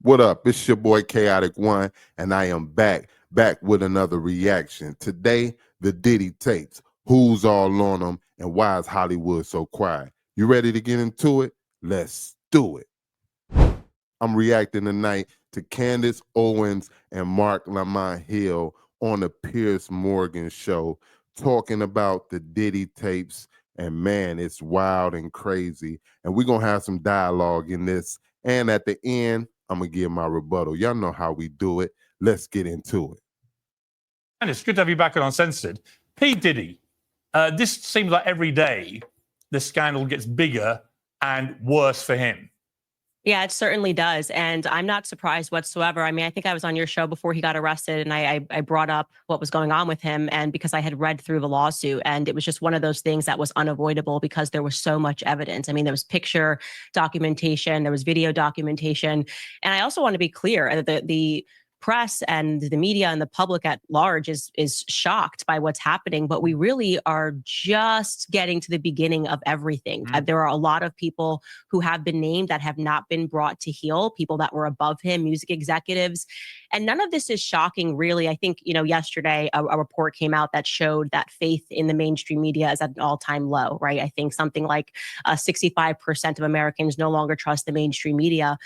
What up? It's your boy Chaotic One, and I am back with another reaction. Today, the Diddy tapes. Who's all on them, and why is Hollywood so quiet? You ready to get into it? Let's do it. I'm reacting tonight to Candace, Owens, and Marc Lamont Hill on the Piers Morgan show, talking about the Diddy tapes. And man, it's wild and crazy. And we're going to have some dialogue in this. And at the end, I'm going to give my rebuttal. Y'all know how we do it. Let's get into it. And it's good to have you back on Uncensored. P. Diddy, this seems like every day the scandal gets bigger and worse for him. Yeah, it certainly does. And I'm not surprised whatsoever. I mean, I think I was on your show before he got arrested, and I brought up what was going on with him. And because I had read through the lawsuit, and it was just one of those things that was unavoidable because there was so much evidence. I mean, there was picture documentation, there was video documentation. And I also want to be clear that the press and the media and the public at large is shocked by what's happening, but we really are just getting to the beginning of everything. There are a lot of people who have been named that have not been brought to heel, people that were above him, music executives, and none of this is shocking, really. I think, yesterday a report came out that showed that faith in the mainstream media is at an all-time low, right? I think something like 65% of Americans no longer trust the mainstream media.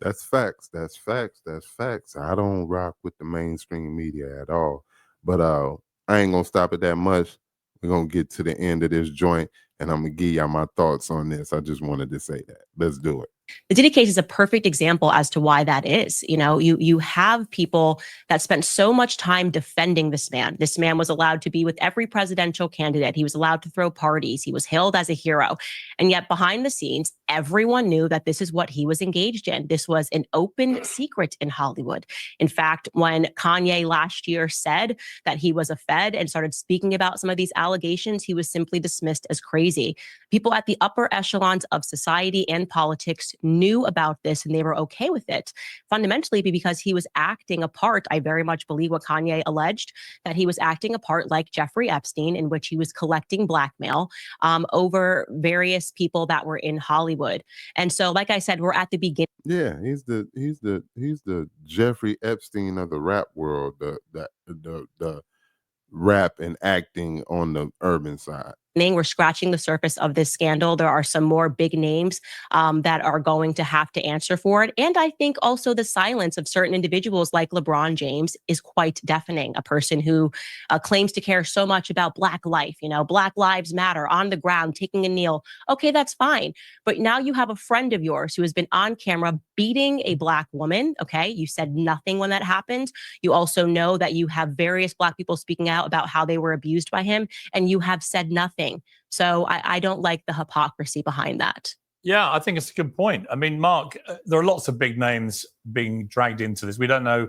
That's facts. That's facts. That's facts. I don't rock with the mainstream media at all. But I ain't gonna stop at that much. We're gonna get to the end of this joint, and I'm gonna give y'all my thoughts on this. I just wanted to say that. Let's do it. The Diddy case is a perfect example as to why that is. You have people that spent so much time defending this man. This man was allowed to be with every presidential candidate. He was allowed to throw parties. He was hailed as a hero. And yet behind the scenes, everyone knew that this is what he was engaged in. This was an open secret in Hollywood. In fact, when Kanye last year said that he was a Fed and started speaking about some of these allegations, he was simply dismissed as crazy. People at the upper echelons of society and politics knew about this and they were okay with it, fundamentally because he was acting a part. I very much believe what Kanye alleged, that he was acting a part like Jeffrey Epstein, in which he was collecting blackmail over various people that were in Hollywood. And so, like I said, we're at the beginning. Yeah, he's the Jeffrey Epstein of the rap world, the rap and acting on the urban side. We're scratching the surface of this scandal. There are some more big names that are going to have to answer for it. And I think also the silence of certain individuals like LeBron James is quite deafening. A person who claims to care so much about Black life, Black Lives Matter, on the ground, taking a kneel. Okay, that's fine. But now you have a friend of yours who has been on camera beating a Black woman. Okay, you said nothing when that happened. You also know that you have various Black people speaking out about how they were abused by him, and you have said nothing. So I don't like the hypocrisy behind that. Yeah, I think it's a good point. I mean, Marc, there are lots of big names being dragged into this. We don't know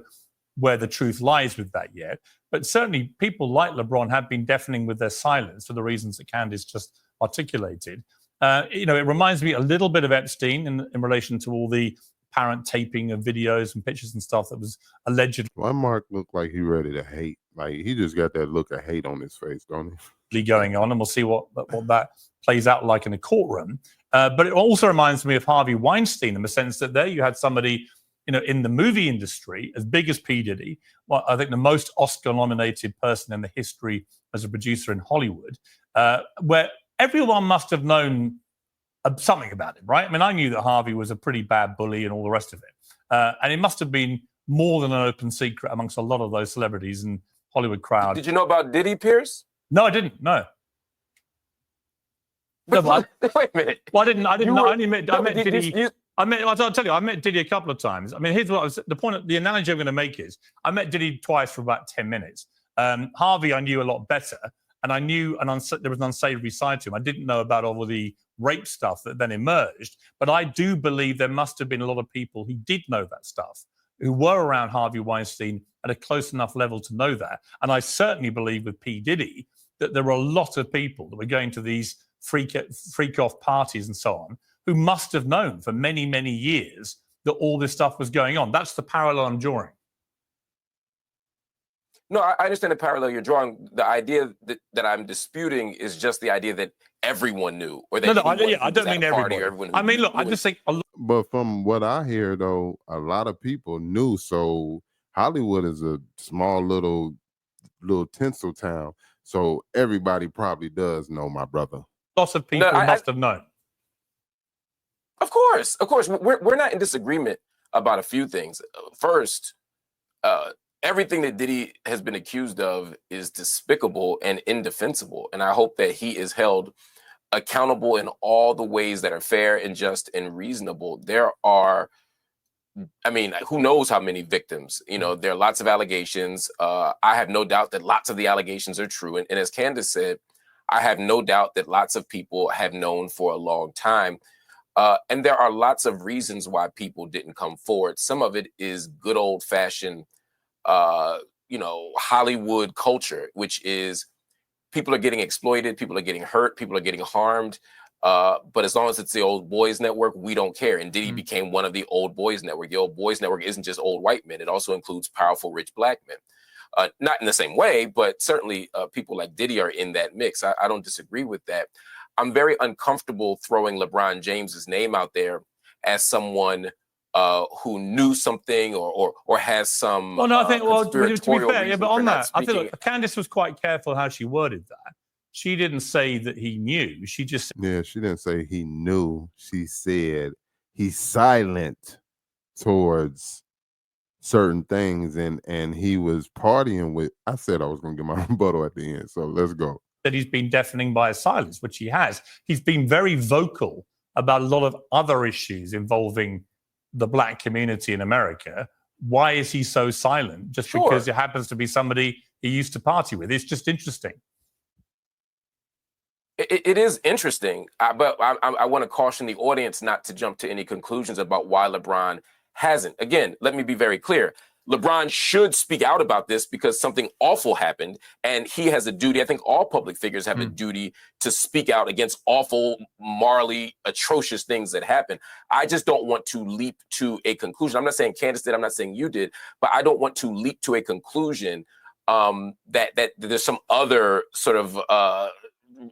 where the truth lies with that yet. But certainly people like LeBron have been deafening with their silence for the reasons that Candace just articulated. It reminds me a little bit of Epstein in relation to all the apparent taping of videos and pictures and stuff that was allegedly. Why Marc looked like he ready to hate? Like he just got that look of hate on his face, don't he? Going on, and we'll see what that plays out like in a courtroom. But it also reminds me of Harvey Weinstein in the sense that there you had somebody, in the movie industry as big as P. Diddy, I think the most Oscar-nominated person in the history as a producer in Hollywood, where everyone must have known something about him, right? I mean, I knew that Harvey was a pretty bad bully and all the rest of it. And it must have been more than an open secret amongst a lot of those celebrities and Hollywood crowd. Did you know about Diddy, Piers? No, I didn't. No. Wait a minute. Well, I didn't know. I met Diddy. I'll tell you, I met Diddy a couple of times. I mean, here's what the point. The analogy I'm going to make is, I met Diddy twice for about 10 minutes. Harvey, I knew a lot better, and I knew there was an unsavory side to him. I didn't know about all the rape stuff that then emerged, but I do believe there must have been a lot of people who did know that stuff, who were around Harvey Weinstein at a close enough level to know that. And I certainly believe with P. Diddy that there were a lot of people that were going to these freak-off parties and so on, who must have known for many, many years that all this stuff was going on. That's the parallel I'm drawing. No, I understand the parallel you're drawing. The idea that I'm disputing is just the idea that everyone knew, or that I don't mean everybody. I mean, look, I just think But from what I hear, though, a lot of people knew. So Hollywood is a small little tinsel town. So everybody probably does know my brother. Lots of people must have known. Of course. We're not in disagreement about a few things. First, everything that Diddy has been accused of is despicable and indefensible. And I hope that he is held accountable in all the ways that are fair and just and reasonable. There are, I mean, who knows how many victims? You know, there are lots of allegations. I have no doubt that lots of the allegations are true. And as Candace said, I have no doubt that lots of people have known for a long time. And there are lots of reasons why people didn't come forward. Some of it is good old fashioned, Hollywood culture, which is people are getting exploited, people are getting hurt, people are getting harmed. But as long as it's the old boys network, we don't care. And Diddy became one of the old boys network. The old boys network isn't just old white men. It also includes powerful, rich black men. Not in the same way, but certainly people like Diddy are in that mix. I don't disagree with that. I'm very uncomfortable throwing LeBron James's name out there as someone who knew something or has some. Well, no, I think. Well, to be fair, yeah, but on that, I think Candace was quite careful how she worded that. She didn't say that he knew. She just she didn't say he knew. She said he's silent towards certain things, and he was partying with. I said I was going to get my rebuttal at the end, so let's go. That he's been deafening by his silence, which he has. He's been very vocal about a lot of other issues involving the black community in America. Why is he so silent? Just because it happens to be somebody he used to party with? It's just interesting. It is interesting, but I want to caution the audience not to jump to any conclusions about why LeBron hasn't. Again, let me be very clear. LeBron should speak out about this because something awful happened, and he has a duty. I think all public figures have a duty to speak out against awful, morally atrocious things that happen. I just don't want to leap to a conclusion. I'm not saying Candace did. I'm not saying you did, but I don't want to leap to a conclusion that there's some other sort of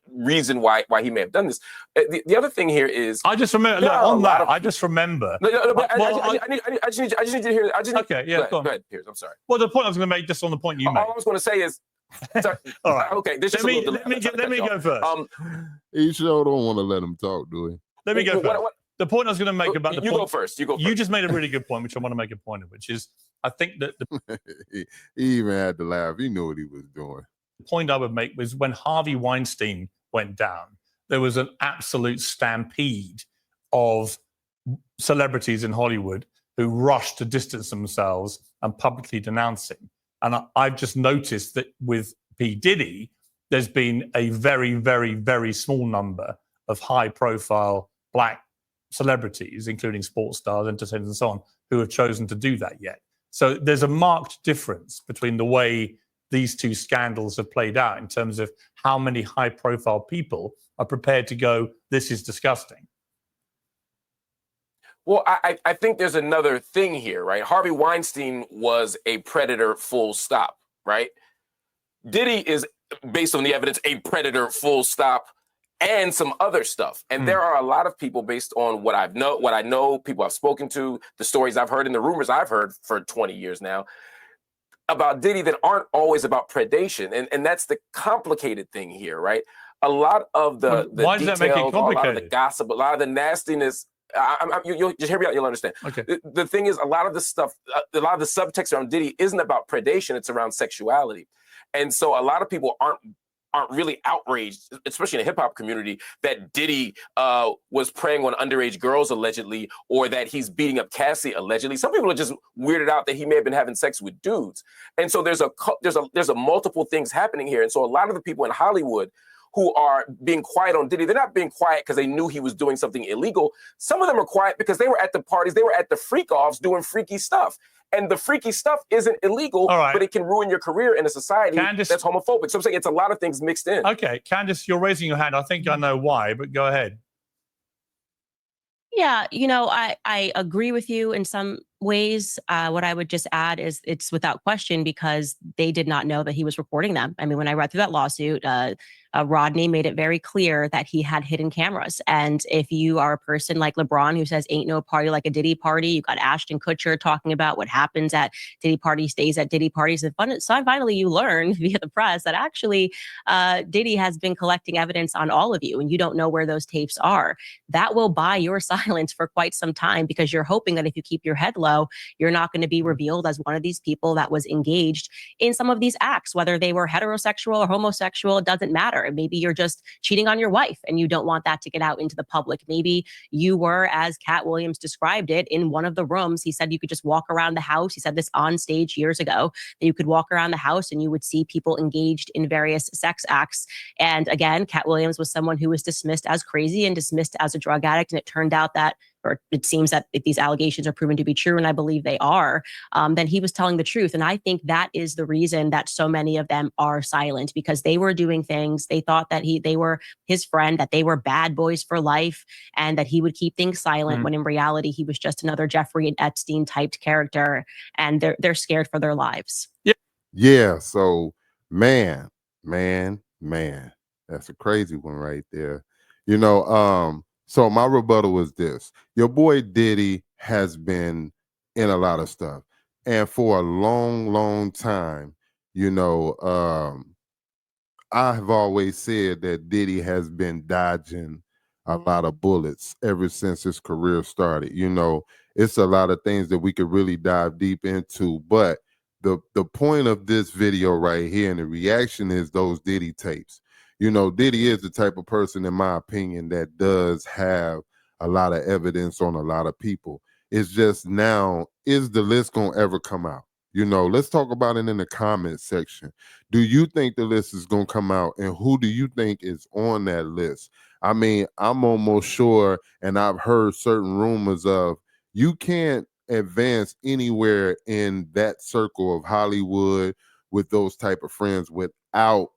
reason why he may have done this. The other thing here is I just remember I just remember. I just need you to hear. Okay, yeah, go ahead, Piers. I'm sorry. Well, the point I was going to make, just on the point you made. All I was going to say is, all right. Okay, this let me go first. He sure don't want to let him talk, do he? Let me go first. The point I was going to make about the point. You go first. You just made a really good point, which I want to make a point of, which is I think that he even had to laugh. He knew what he was doing. The point I would make was when Harvey Weinstein went down, there was an absolute stampede of celebrities in Hollywood who rushed to distance themselves and publicly denounce him. And I've just noticed that with P. Diddy, there's been a very, very, very small number of high-profile black celebrities, including sports stars, entertainers, and so on, who have chosen to do that yet. So there's a marked difference between the way these two scandals have played out in terms of how many high-profile people are prepared to go, this is disgusting. Well, I think there's another thing here, right? Harvey Weinstein was a predator, full stop, right? Diddy is, based on the evidence, a predator, full stop, and some other stuff. And there are a lot of people, based on what I know, people I've spoken to, the stories I've heard, and the rumors I've heard for 20 years now, about Diddy that aren't always about predation. And that's the complicated thing here, right? A lot of the why details, does that make it complicated? a lot of the gossip, a lot of the nastiness, you'll just hear me out, you'll understand. Okay. The thing is, a lot of the stuff, a lot of the subtext around Diddy isn't about predation, it's around sexuality. And so a lot of people aren't really outraged, especially in the hip hop community, that Diddy was preying on underage girls allegedly, or that he's beating up Cassie allegedly. Some people are just weirded out that he may have been having sex with dudes. And so there's a multiple things happening here. And so a lot of the people in Hollywood who are being quiet on Diddy, they're not being quiet because they knew he was doing something illegal. Some of them are quiet because they were at the parties, they were at the freak-offs doing freaky stuff. And the freaky stuff isn't illegal, but it can ruin your career in a society that's homophobic. So I'm saying it's a lot of things mixed in. Okay, Candace, you're raising your hand. I think I know why, but go ahead. Yeah, I agree with you in some ways, what I would just add is it's without question because they did not know that he was recording them. I mean, when I read through that lawsuit, Rodney made it very clear that he had hidden cameras. And if you are a person like LeBron who says ain't no party like a Diddy party, you got Ashton Kutcher talking about what happens at Diddy parties stays at Diddy parties. And finally you learn via the press that actually Diddy has been collecting evidence on all of you and you don't know where those tapes are. That will buy your silence for quite some time because you're hoping that if you keep your head low, you're not going to be revealed as one of these people that was engaged in some of these acts, whether they were heterosexual or homosexual, it doesn't matter. Maybe you're just cheating on your wife and you don't want that to get out into the public. Maybe you were, as Cat Williams described it, in one of the rooms. He said you could just walk around the house. He said this on stage years ago, that you could walk around the house and you would see people engaged in various sex acts. And again, Cat Williams was someone who was dismissed as crazy and dismissed as a drug addict. And it turned out that, or it seems that if these allegations are proven to be true, and I believe they are, then he was telling the truth. And I think that is the reason that so many of them are silent, because they were doing things. They thought that they were his friend, that they were bad boys for life, and that he would keep things silent when in reality, he was just another Jeffrey Epstein typed character. And they're scared for their lives. Yeah. So, man, that's a crazy one right there. You know, so my rebuttal is this. Your boy Diddy has been in a lot of stuff. And for a long time, you know, I have always said that Diddy has been dodging a lot of bullets ever since his career started. You know, it's a lot of things that we could really dive deep into. But the point of this video right here and the reaction is those Diddy tapes. You know, Diddy is the type of person, in my opinion, that does have a lot of evidence on a lot of people. It's just now, is the list going to ever come out? You know, let's talk about it in the comment section. Do you think the list is going to come out, and who do you think is on that list? I mean, I'm almost sure, and I've heard certain rumors of, you can't advance anywhere in that circle of Hollywood with those type of friends without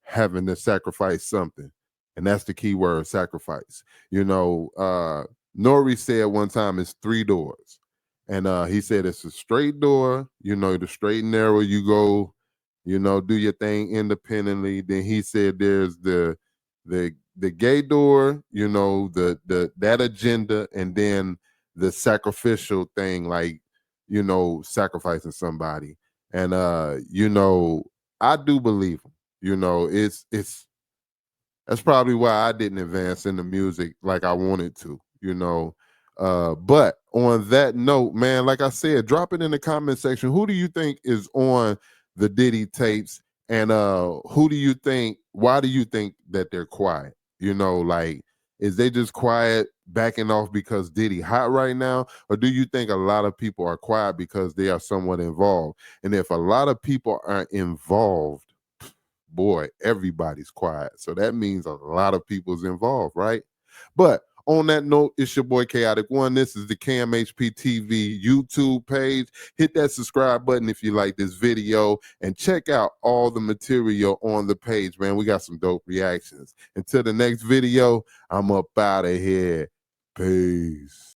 having to sacrifice something. And that's the key word, sacrifice. You know, Nori said one time it's 3 doors. And he said it's a straight door, you know, the straight and narrow, you go, you know, do your thing independently. Then he said there's the gay door, you know, that agenda, and then the sacrificial thing, like, you know, sacrificing somebody. And you know, I do believe him. You know, it's that's probably why I didn't advance in the music like I wanted to, you know. But on that note, man, like I said, drop it in the comment section. Who do you think is on the Diddy tapes? And who do you think, why do you think that they're quiet? You know, like, is they just quiet, backing off because Diddy hot right now? Or do you think a lot of people are quiet because they are somewhat involved? And if a lot of people are involved, boy, everybody's quiet. So that means a lot of people's involved, right? But on that note, it's your boy Chaotic One. This is the CamHP TV YouTube page. Hit that subscribe button if you like this video, and check out all the material on the page, man. We got some dope reactions. Until the next video, I'm up out of here. Peace.